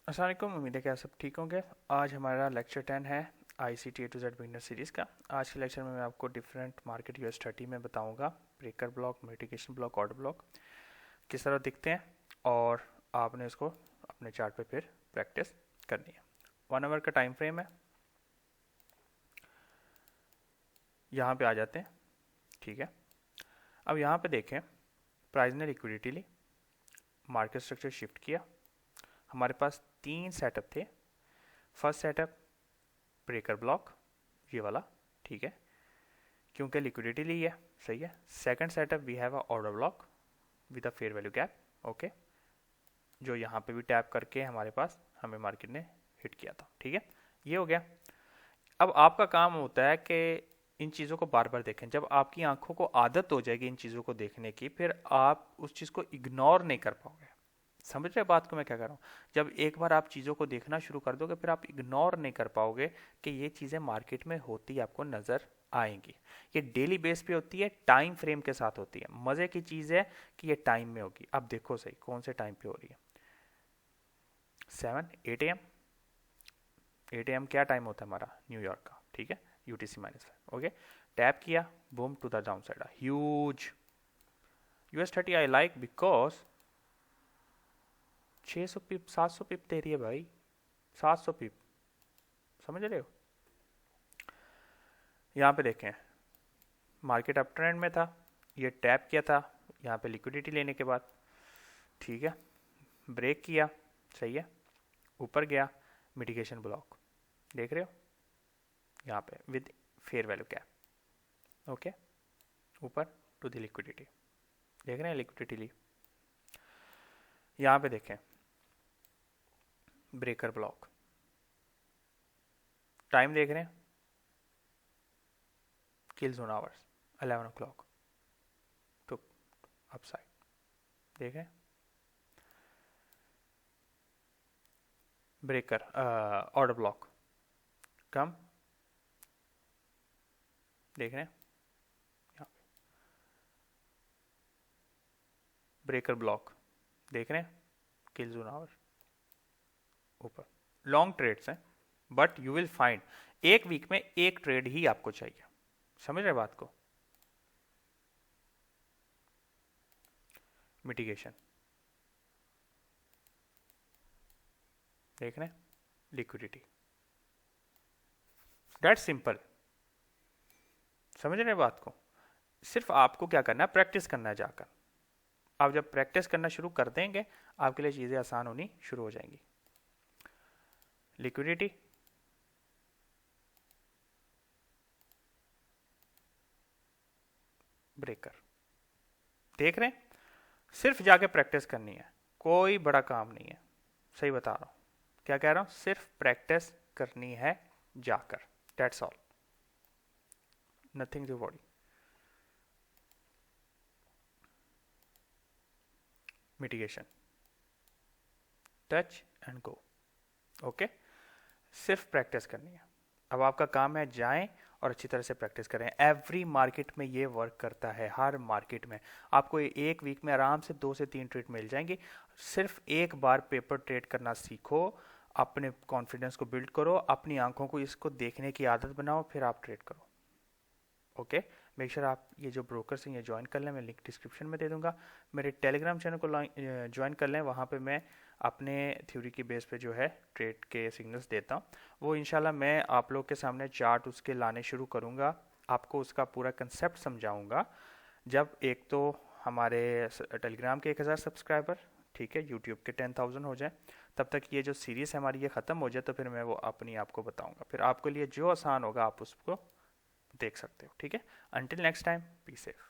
अस्सलाम वालेकुम, उम्मीद है कि आप सब ठीक होंगे। आज हमारा लेक्चर 10 है ICT A to Z beginner series का। आज के लेक्चर में मैं आपको डिफरेंट मार्केट US30 में बताऊंगा breaker block, mitigation block, order block किस तरह दिखते हैं और आपने इसको अपने चार्ट पे फिर प्रैक्टिस करनी है। 1 आवर का टाइम फ्रेम है। यहाँ पे आ जाते हैं, ठीक है। अब यहाँ पे देखें, प्राइस ने लिक्विडिटी ली, मार्केट स्ट्रक्चर शिफ्ट किया। हमारे पास 3 सेटअप थे। फर्स्ट सेटअप ब्रेकर ब्लॉक, ये वाला, ठीक है, क्योंकि लिक्विडिटी ली है, सही है। Second setup we have a order block with a fair value gap, okay, जो यहाँ पे भी टैप करके हमारे पास हमें मार्केट ने हिट किया था, ठीक है। ये हो गया। अब आपका काम होता है कि इन चीज़ों को बार बार देखें। जब आपकी आंखों को आदत हो जाएगी इन चीज़ों को देखने की, फिर आप उस चीज़ को इग्नोर नहीं कर पाओगे। समझ रहे बात को मैं क्या कर रहा हूँ? जब एक बार आप चीज़ों को देखना शुरू कर दोगे, फिर आप इग्नोर नहीं कर पाओगे कि ये चीज़ें मार्केट में होती आपको नज़र आएंगी। ये डेली बेस पे होती है, टाइम फ्रेम के साथ होती है। मज़े की चीज़ है कि ये टाइम में होगी। अब देखो सही कौन से टाइम पे हो रही है। 8 AM। 8 AM क्या टाइम होता है हमारा न्यूयॉर्क का, ठीक है, UTC-5, ओके। टैप किया, boom to the down side, huge US30 I like because 600 pip 700 pip दे रही है भाई, 700 पिप, समझ रहे हो। यहाँ पे देखें, मार्केट अप ट्रेंड में था, ये टैप किया था यहाँ पे लिक्विडिटी लेने के बाद, ठीक है, ब्रेक किया, सही है, ऊपर गया, मिटिगेशन ब्लॉक देख रहे हो यहाँ पे with fair value cap, okay, ऊपर टू द लिक्विडिटी, देख रहे हैं लिक्विडिटी ली। यहाँ पे देखें ब्रेकर ब्लॉक, टाइम देख रहे हैं, kill zone hours 11 o'clock to upside, देख रहे हैं। ब्रेकर ऑर्डर ब्लॉक कम, देख रहे हैं यहाँ पे ब्रेकर ब्लॉक, देख रहे हैं किल जोन आवर ऊपर। लॉन्ग ट्रेड्स हैं, बट यू विल फाइंड एक वीक में एक ट्रेड ही आपको चाहिए। समझ रहे बात को। मिटिगेशन देख रहे हैं, लिक्विडिटी, दैट सिंपल। समझ रहे बात को। सिर्फ आपको क्या करना है, प्रैक्टिस करना है जाकर। आप जब प्रैक्टिस करना शुरू कर देंगे, आपके लिए चीजें आसान होनी शुरू हो जाएंगी। लिक्विडिटी, ब्रेकर, देख रहे हैं। सिर्फ जाके प्रैक्टिस करनी है, कोई बड़ा काम नहीं है। सही बता रहा हूं, क्या कह रहा हूं, सिर्फ प्रैक्टिस करनी है जाकर, that's all, nothing to worry. Mitigation, touch and go, okay, सिर्फ प्रैक्टिस करनी है। अब आपका काम है जाएं और अच्छी तरह से प्रैक्टिस करें। एवरी मार्केट में ये वर्क करता है, हर मार्केट में आपको एक वीक में आराम से 2 से 3 ट्रेड मिल जाएंगी। सिर्फ एक बार पेपर ट्रेड करना सीखो, अपने कॉन्फिडेंस को बिल्ड करो, अपनी आंखों को इसको देखने की आदत बनाओ, फिर आप ट्रेड करो, ओके। मेक श्योर आप ये जो ब्रोकर्स हैं ये ज्वाइन कर लें, मैं लिंक डिस्क्रिप्शन में दे दूंगा। मेरे टेलीग्राम चैनल को ज्वाइन कर लें, वहाँ पे मैं अपने थ्योरी की बेस पे जो है ट्रेड के सिग्नल्स देता हूँ। वो इंशाल्लाह मैं आप लोग के सामने चार्ट उसके लाने शुरू करूँगा, आपको उसका पूरा कंसेप्ट समझाऊँगा जब एक तो हमारे टेलीग्राम के 1000 सब्सक्राइबर, ठीक है, यूट्यूब के 10,000 हो जाए, तब तक ये जो सीरीज़ है हमारी ये ख़त्म हो जाए, तो फिर मैं वो अपनी आपको बताऊँगा। फिर आपके लिए जो आसान होगा आप उसको देख सकते हो, ठीक है। Until next time, be safe.